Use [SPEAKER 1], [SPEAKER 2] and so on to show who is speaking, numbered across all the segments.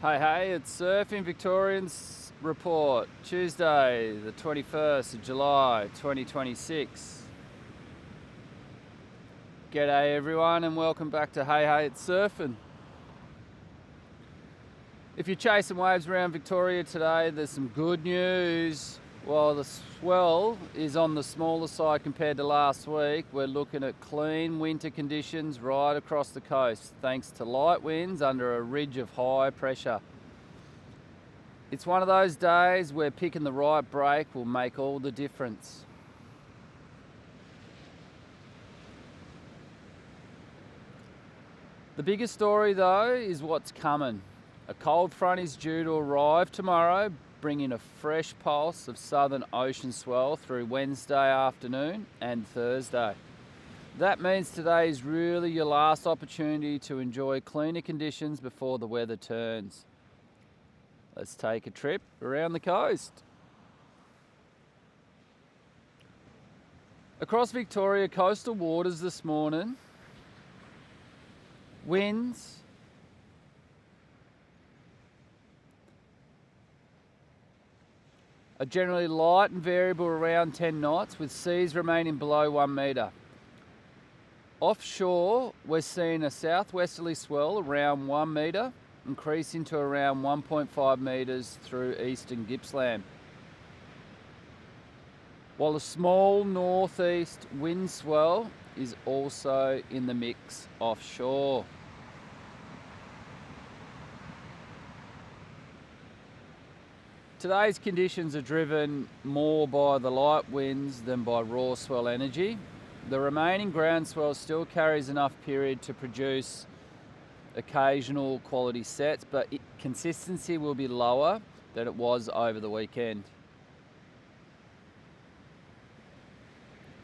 [SPEAKER 1] Hey, it's Surfing Victorian's report, Tuesday, the 21st of July, 2026. G'day everyone and welcome back to Hey, it's Surfing. If you're chasing waves around Victoria today, there's some good news. While the swell is on the smaller side compared to last week, we're looking at clean winter conditions right across the coast, thanks to light winds under a ridge of high pressure. It's one of those days where picking the right break will make all the difference. The biggest story though is what's coming. A cold front is due to arrive tomorrow, bringing a fresh pulse of southern ocean swell through Wednesday afternoon and Thursday. That means today is really your last opportunity to enjoy cleaner conditions before the weather turns. Let's take a trip around the coast. Across Victoria, coastal waters this morning, winds are generally light and variable around 10 knots, with seas remaining below 1 metre. Offshore, we're seeing a southwesterly swell around 1 metre, increasing to around 1.5 metres through eastern Gippsland. While a small northeast wind swell is also in the mix offshore. Today's conditions are driven more by the light winds than by raw swell energy. The remaining ground swell still carries enough period to produce occasional quality sets, but consistency will be lower than it was over the weekend.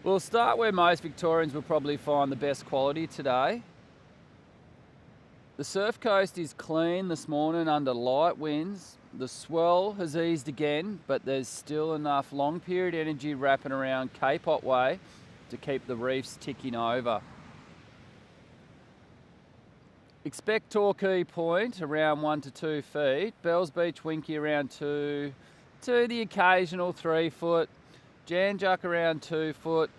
[SPEAKER 1] We'll start where most Victorians will probably find the best quality today. The surf coast is clean this morning under light winds. The swell has eased again, but there's still enough long period energy wrapping around Cape Otway to keep the reefs ticking over. Expect Torquay Point around 1 to 2 feet, Bells Beach Winky around 2 to the occasional 3 foot, Jan Juck around 2 foot,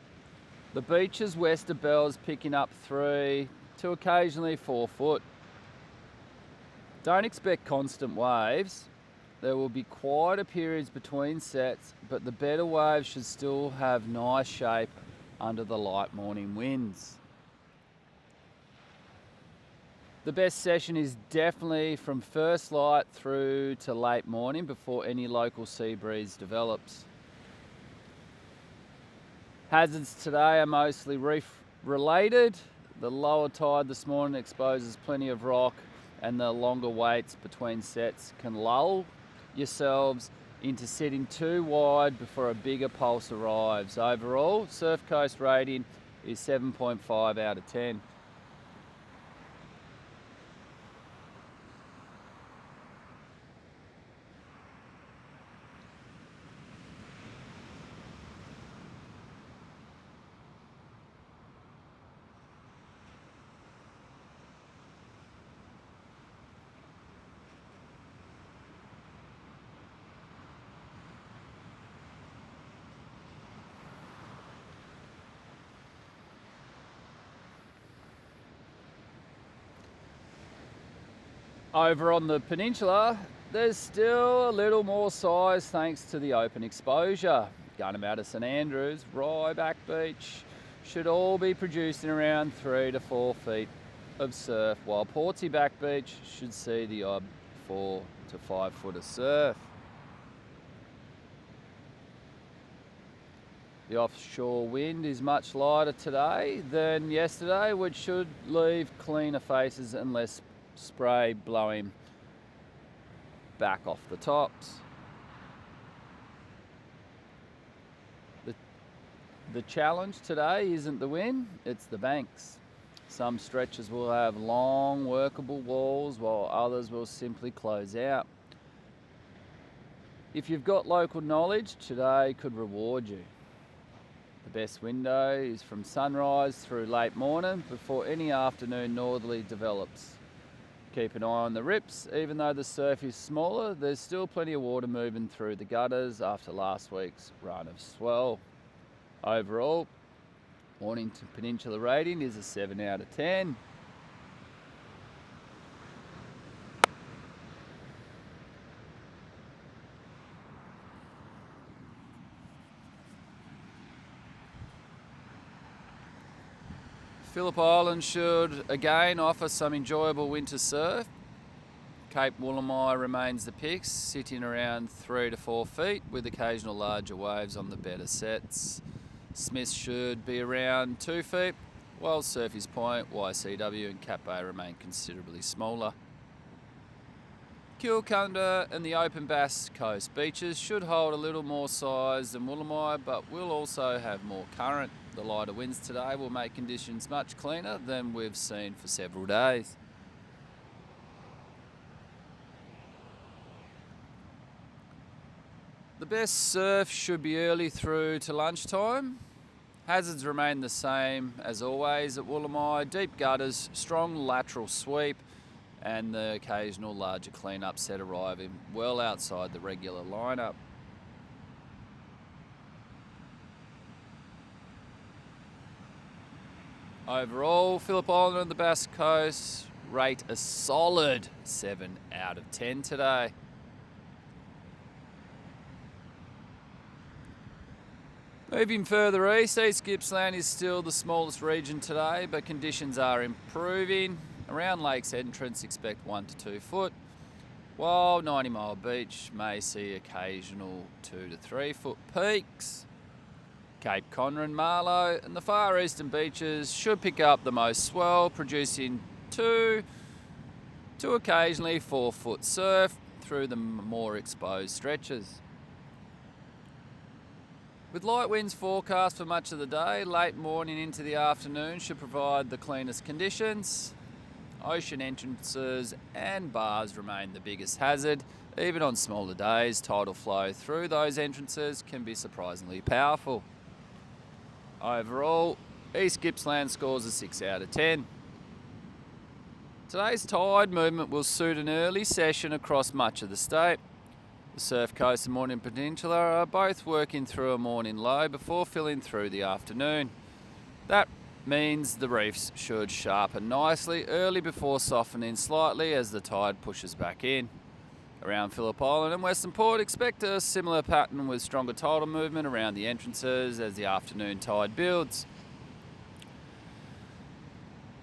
[SPEAKER 1] the beaches west of Bells picking up 3 to occasionally 4 foot. Don't expect constant waves. There will be quieter periods between sets, but the better waves should still have nice shape under the light morning winds. The best session is definitely from first light through to late morning before any local sea breeze develops. Hazards today are mostly reef related. The lower tide this morning exposes plenty of rock, and the longer waits between sets can lull yourselves into sitting too wide before a bigger pulse arrives. Overall, Surf Coast rating is 7.5 out of 10. Over on the peninsula, there's still a little more size thanks to the open exposure. Gunnerbata, St Andrews, Ryback Beach should all be producing around 3 to 4 feet of surf, while Portsea Back Beach should see the odd 4 to 5 foot of surf. The offshore wind is much lighter today than yesterday, which should leave cleaner faces and less spray blowing back off the tops. The challenge today isn't the wind, it's the banks. Some stretches will have long workable walls while others will simply close out. If you've got local knowledge, today could reward you. The best window is from sunrise through late morning before any afternoon northerly develops. Keep an eye on the rips. Even though the surf is smaller, there's still plenty of water moving through the gutters after last week's run of swell. Overall, Mornington Peninsula rating is a 7 out of 10. Phillip Island should again offer some enjoyable winter surf. Cape Woolamai remains the pick, sitting around 3 to 4 feet with occasional larger waves on the better sets. Smith should be around 2 feet, while Surfers Point, YCW and Cat Bay remain considerably smaller. Kilcunda and the open Bass Coast beaches should hold a little more size than Woolamai, but will also have more current. The lighter winds today will make conditions much cleaner than we've seen for several days. The best surf should be early through to lunchtime. Hazards remain the same as always at Woolamai. Deep gutters, strong lateral sweep, and the occasional larger clean-up set arriving well outside the regular lineup. Overall, Phillip Island and the Bass Coast rate a solid 7 out of 10 today. Moving further east, East Gippsland is still the smallest region today, but conditions are improving. Around Lake's entrance, expect 1 to 2 foot, while 90 Mile Beach may see occasional 2 to 3 foot peaks. Cape Conran, Marlow and the far eastern beaches should pick up the most swell, producing 2 to occasionally 4 foot surf through the more exposed stretches. With light winds forecast for much of the day, late morning into the afternoon should provide the cleanest conditions. Ocean entrances and bars remain the biggest hazard. Even on smaller days, tidal flow through those entrances can be surprisingly powerful. Overall, East Gippsland scores a 6 out of 10. Today's tide movement will suit an early session across much of the state. The Surf Coast and Mornington Peninsula are both working through a morning low before filling through the afternoon. That means the reefs should sharpen nicely early before softening slightly as the tide pushes back in. Around Phillip Island and Western Port, expect a similar pattern with stronger tidal movement around the entrances as the afternoon tide builds.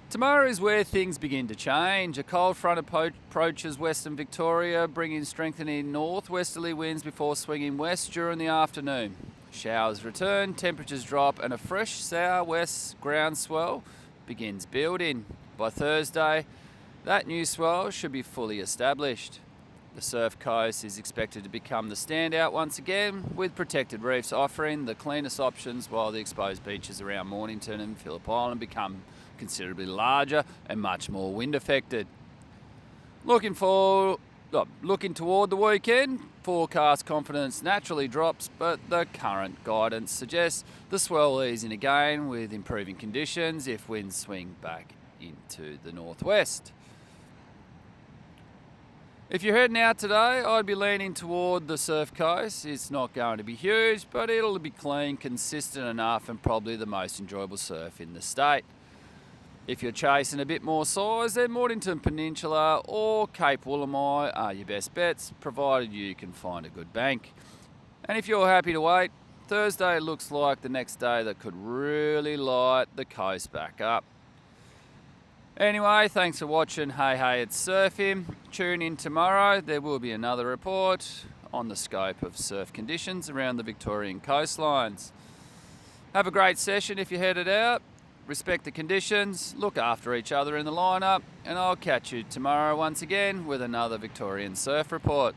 [SPEAKER 1] Tomorrow is where things begin to change. A cold front approaches Western Victoria, bringing strengthening northwesterly winds before swinging west during the afternoon. Showers return, temperatures drop, and a fresh southwest groundswell begins building. By Thursday, that new swell should be fully established. The Surf Coast is expected to become the standout once again, with protected reefs offering the cleanest options, while the exposed beaches around Mornington and Phillip Island become considerably larger and much more wind affected. Looking toward the weekend, forecast confidence naturally drops, but the current guidance suggests the swell easing again with improving conditions if winds swing back into the northwest. If you're heading out today, I'd be leaning toward the Surf Coast. It's not going to be huge, but it'll be clean, consistent enough, and probably the most enjoyable surf in the state. If you're chasing a bit more size, then Mornington Peninsula or Cape Woolamai are your best bets, provided you can find a good bank. And if you're happy to wait, Thursday looks like the next day that could really light the coast back up. Anyway, thanks for watching Hey It's Surfing. Tune in tomorrow. There will be another report on the scope of surf conditions around the Victorian coastlines. Have a great session if you're headed out. Respect the conditions, look after each other in the lineup, and I'll catch you tomorrow once again with another Victorian surf report.